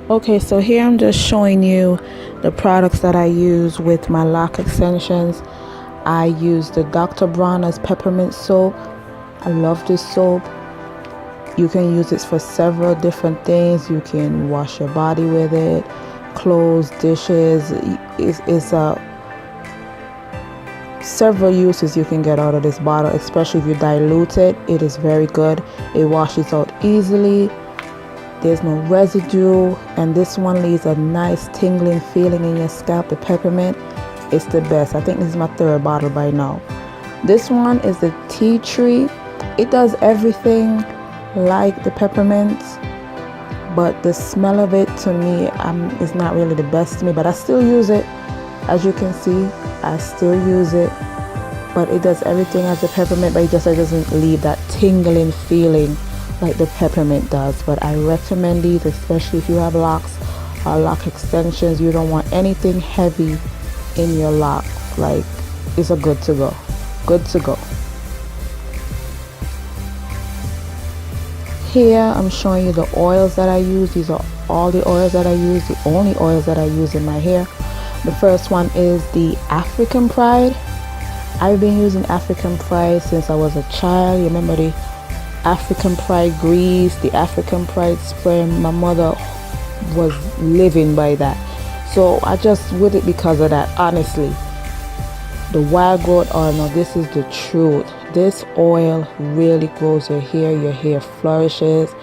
Okay, so here I'm just showing you the products that I use with my lock extensions. I use the Dr. Bronner's peppermint soap. I love this soap. You can use it for several different things. You can wash your body with it, clothes, dishes. It's several uses you can get out of this bottle, especially if you dilute it. It is very good. It washes out easily. There's no residue, and this one leaves a nice tingling feeling in your scalp. The peppermint, it's the best. I think this is my third bottle by now. This one is the tea tree. It does everything like the peppermint, but the smell of it to me is not really the best to me, but I still use it. As you can see, I still use it, but it does everything as the peppermint, but it doesn't leave that tingling feeling like the peppermint does. But I recommend these, especially if you have locks or lock extensions. You don't want anything heavy in your lock. Like, it's a good to go. Here I'm showing you the oils that I use. These are all the oils that I use, the only oils that I use in my hair. The first one is the African Pride. I've been using African Pride since I was a child. You remember the African Pride grease, the African Pride spray? My mother was living by that, so I just with it because of that. Honestly, the wild growth oil, no, this is the truth. This oil really grows your hair flourishes.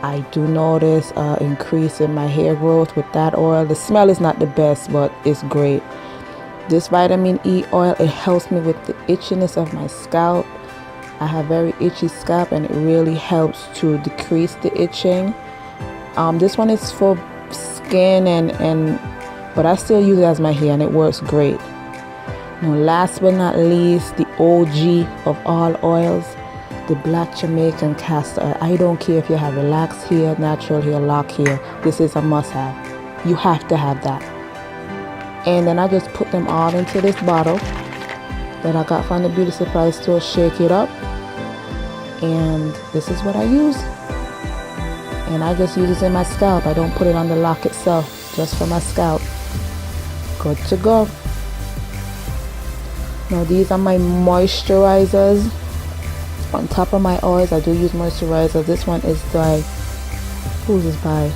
I do notice increase in my hair growth with that oil. The smell is not the best, but it's great. This vitamin E oil, it helps me with the itchiness of my scalp. I have very itchy scalp, and it really helps to decrease the itching. This one is for skin but I still use it as my hair, and it works great. Now, last but not least, the OG of all oils, the Black Jamaican castor oil. I don't care if you have relaxed hair, natural hair, lock hair. This is a must-have. You have to have that. And then I just put them all into this bottle that I got from the beauty supply store. Shake it up, and this is what I use. And I just use it in my scalp. I don't put it on the lock itself, just for my scalp. Good to go. Now, these are my moisturizers. On top of my oils, I do use moisturizer. This one is by, who's this by?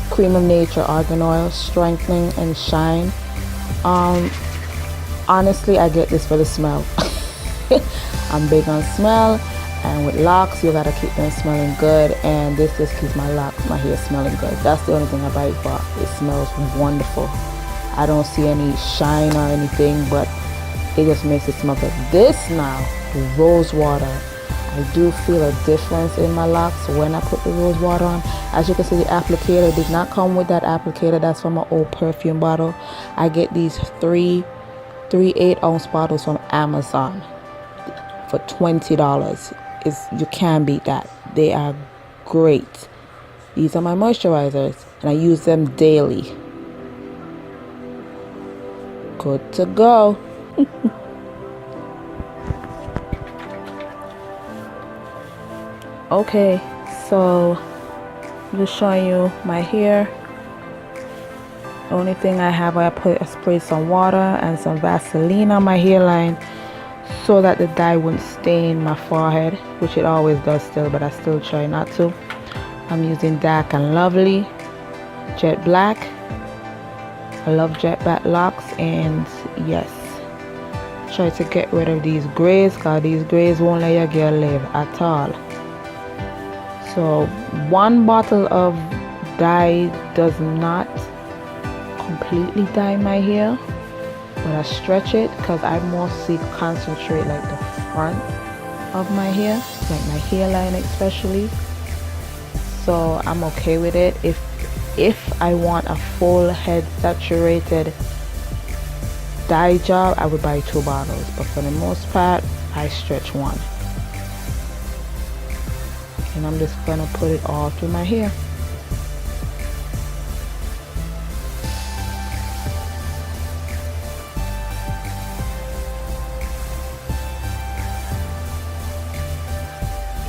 Cream of Nature Argan Oil, strengthening and shine. Honestly, I get this for the smell. I'm big on smell, and with locks, you gotta keep them smelling good, and this just keeps my hair smelling good. That's the only thing I buy it for. It smells wonderful. I don't see any shine or anything, but it just makes it smell good. This now, the rose water, I do feel a difference in my locks when I put the rose water on. As you can see, the applicator did not come with that applicator. That's from an old perfume bottle. I get these three 8-ounce bottles from Amazon for $20. You can't beat that. They are great. These are my moisturizers, and I use them daily. Good to go. Okay, so I'm just showing you my hair. The only thing I have, I sprayed some water and some Vaseline on my hairline so that the dye wouldn't stain my forehead, which it always does still, but I still try not to. I'm using Dark and Lovely Jet Black. I love jet black locks, and yes, try to get rid of these grays, because these grays won't let your girl live at all. So one bottle of dye does not completely dye my hair, but I stretch it because I mostly concentrate like the front of my hair, like my hairline especially. So I'm okay with it. If I want a full head saturated dye job, I would buy 2 bottles, but for the most part, I stretch one. And I'm just gonna put it all through my hair.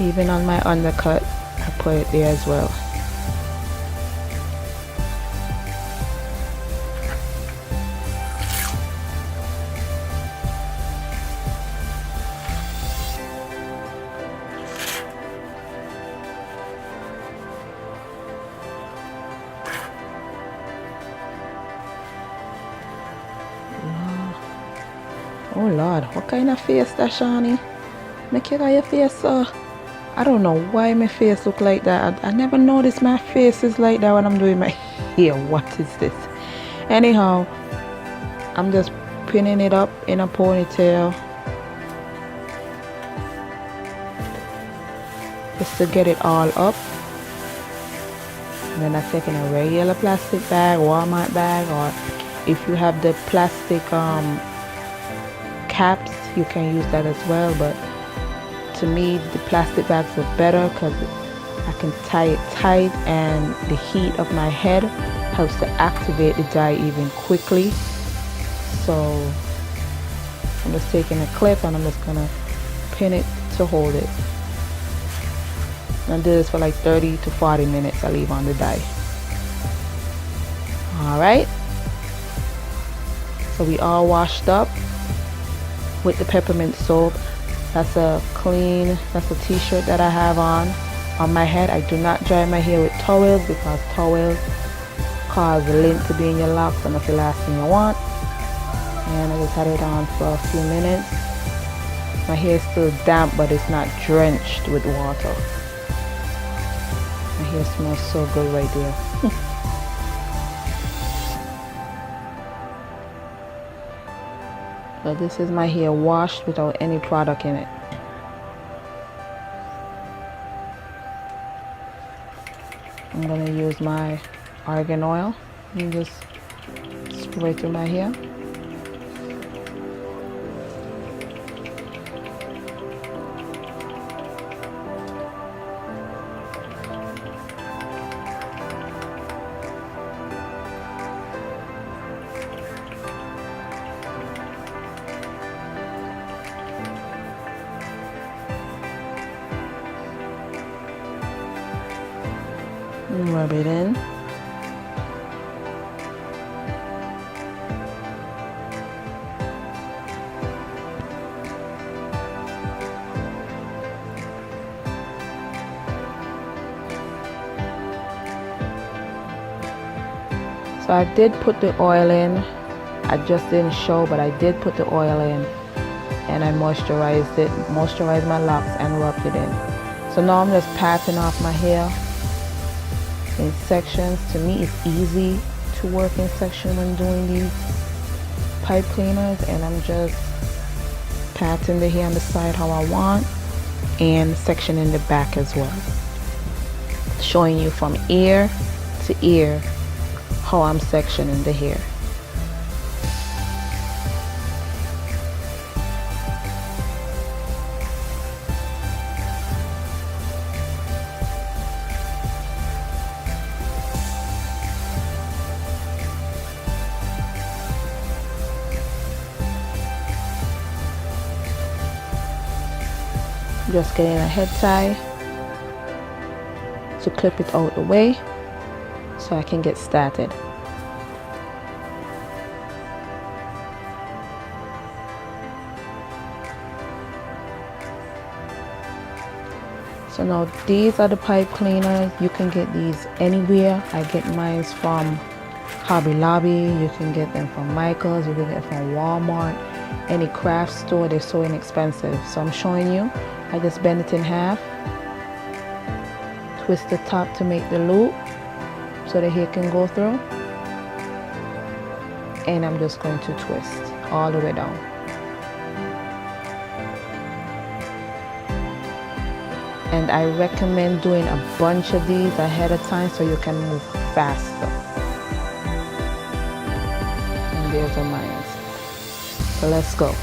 Even on my undercut, I put it there as well. Oh Lord, what kind of face that, Shani? Make you got your face so. I don't know why my face look like that. I never noticed my face is like that when I'm doing my hair. What is this? Anyhow, I'm just pinning it up in a ponytail just to get it all up. And then I'm taking a regular plastic bag, Walmart bag, or if you have the plastic caps, you can use that as well. But to me, the plastic bags are better because I can tie it tight, and the heat of my head helps to activate the dye even quickly. So I'm just taking a clip and I'm just gonna pin it to hold it. And I do this for like 30 to 40 minutes. I leave on the dye. Alright, so we all washed up with the peppermint soap. That's a t-shirt that I have on my head. I do not dry my hair with towels because towels cause the lint to be in your locks, and that's the last thing you want. And I just had it on for a few minutes. My hair is still damp, but it's not drenched with water. My hair smells so good right there. So this is my hair washed without any product in it. I'm gonna use my argan oil and just spray through my hair. Rub it in. So I did put the oil in. I just didn't show, but I did put the oil in, and I moisturized my locks and rubbed it in. So now I'm just patting off my hair in sections. To me, it's easy to work in section when doing these pipe cleaners, and I'm just patting the hair on the side how I want, and section in the back as well, showing you from ear to ear how I'm sectioning the hair. Just getting a head tie to clip it out the way so I can get started. So now these are the pipe cleaners. You can get these anywhere. I get mine from Hobby Lobby. You can get them from Michael's. You can get them from Walmart. Any craft store. They're so inexpensive. So I'm showing you. I just bend it in half. Twist the top to make the loop so the hair can go through. And I'm just going to twist all the way down. And I recommend doing a bunch of these ahead of time so you can move faster. And there's a mine. So let's go.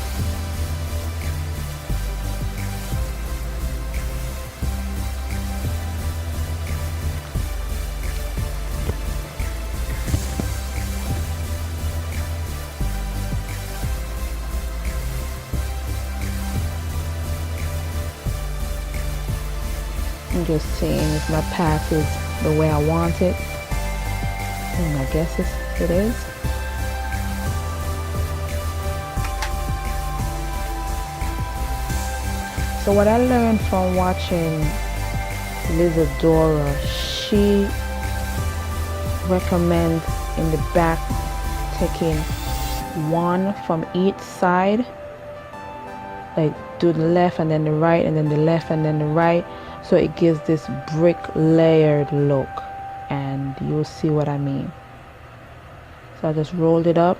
I'm just seeing if my path is the way I want it. And I guess it is. So what I learned from watching Lyzadora, she recommends in the back taking one from each side like do the left and then the right and then the left and then the right, so it gives this brick layered look, and you'll see what I mean. So I just rolled it up,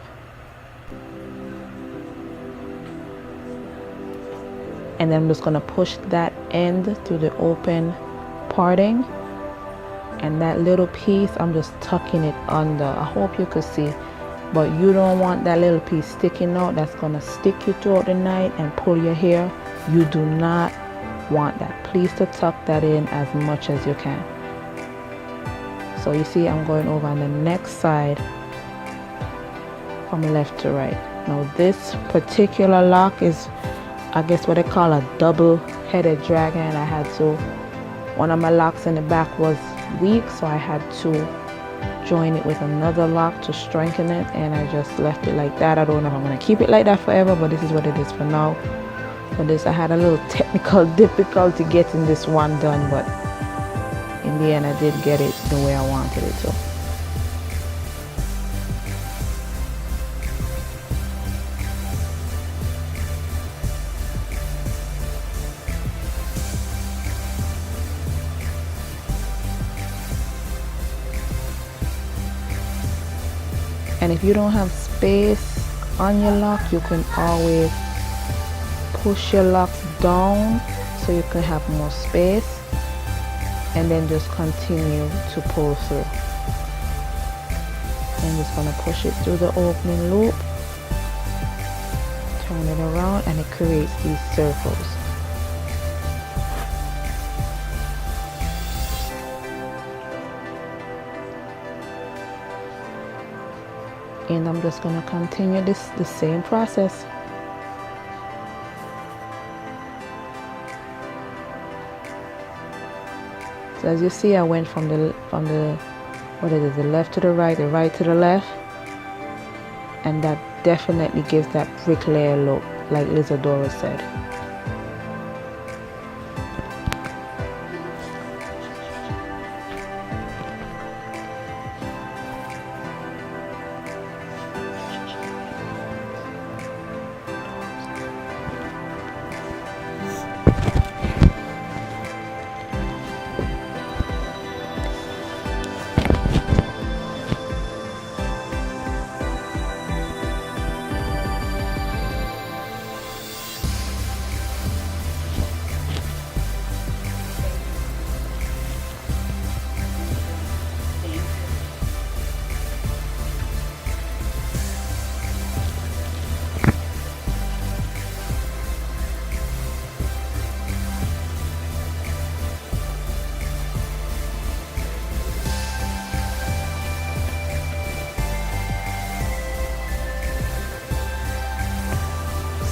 and then I'm just gonna push that end through the open parting, and that little piece I'm just tucking it under. I hope you could see, but you don't want that little piece sticking out. That's gonna stick you throughout the night and pull your hair. You do not want that. Please to tuck that in as much as you can. So you see I'm going over on the next side from left to right. Now this particular lock is, I guess, what they call a double-headed dragon. I had to, one of my locks in the back was weak, so I had to join it with another lock to strengthen it, and I just left it like that. I don't know if I'm going to keep it like that forever, but this is what it is for now. So this, I had a little technical difficulty getting this one done, but in the end I did get it the way I wanted it to. And if you don't have space on your lock, you can always push your locks down so you can have more space, and then just continue to pull through. I'm just going to push it through the opening loop, turn it around, and it creates these circles. And I'm just going to continue the same process. So as you see, I went from the what is it, the left to the right to the left, and that definitely gives that brick layer look, like Lyzadora said.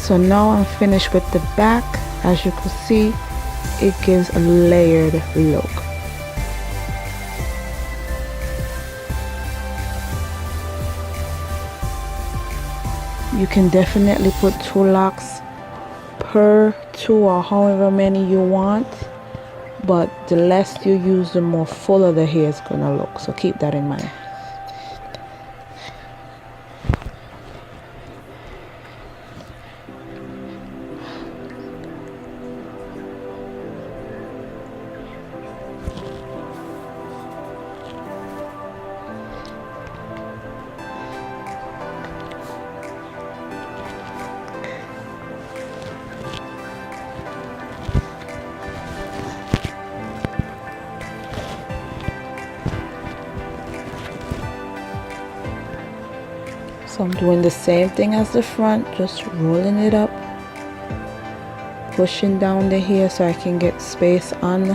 So now I'm finished with the back. As you can see, it gives a layered look. You can definitely put 2 locks per 2 or however many you want, but the less you use, the more fuller the hair is gonna look. So keep that in mind. So I'm doing the same thing as the front, just rolling it up, pushing down the hair so I can get space on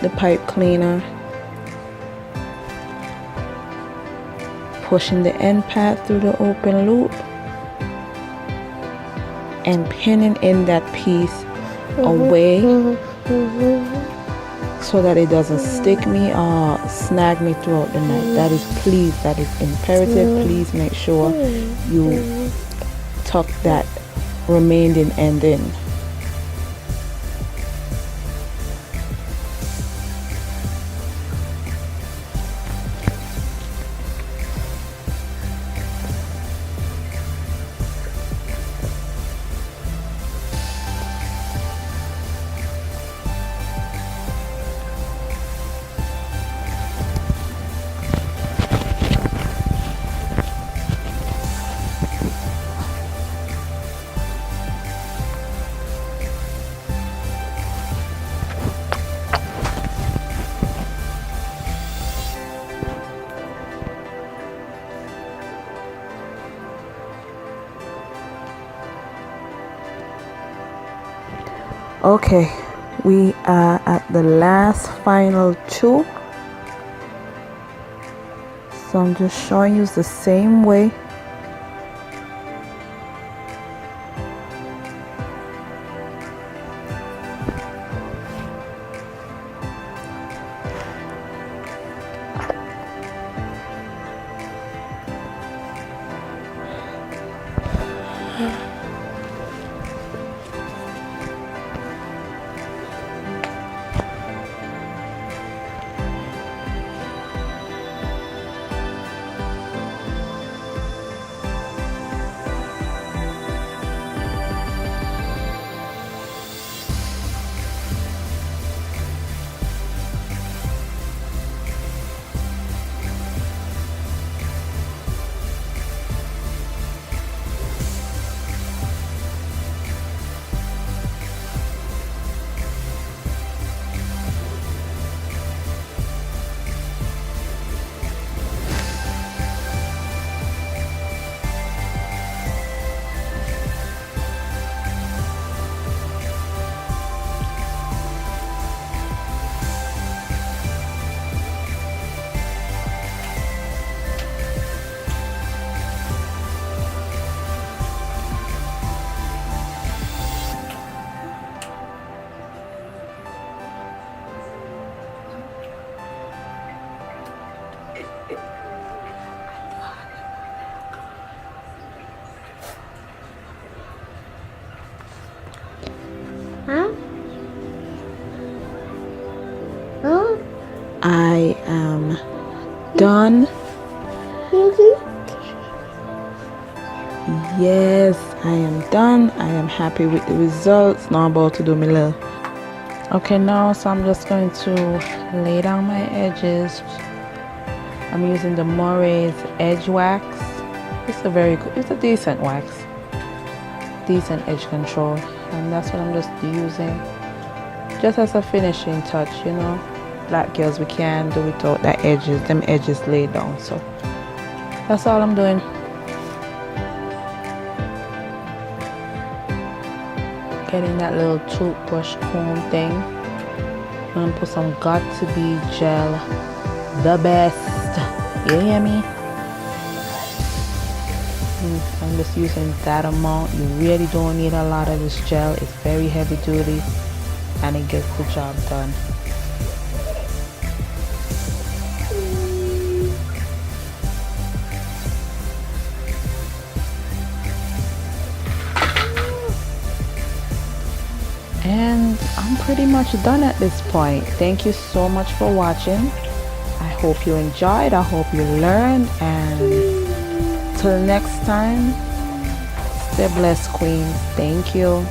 the pipe cleaner, pushing the end pad through the open loop, and pinning in that piece away so that it doesn't stick me or snag me throughout the night. That is imperative. Please make sure you tuck that remaining end in. Okay, we are at the last final two, so I'm just showing you the same way. I am done. Yes, I am done. I am happy with the results. Now I'm about to do my little. Okay, now so I'm just going to lay down my edges. I'm using the Moray's Edge Wax. It's a very good, it's a decent wax, decent edge control, and that's what I'm just using, just as a finishing touch. You know, black girls, we can't do without that edges, them edges laid down. So that's all I'm doing. Getting that little toothbrush comb thing. I'm gonna put some Got To Be gel, the best. You hear me? I'm just using that amount. You really don't need a lot of this gel. It's very heavy duty and it gets the job done. And I'm pretty much done at this point. Thank you so much for watching. I hope you enjoyed. I hope you learned. And till next time, stay blessed, queens. Thank you.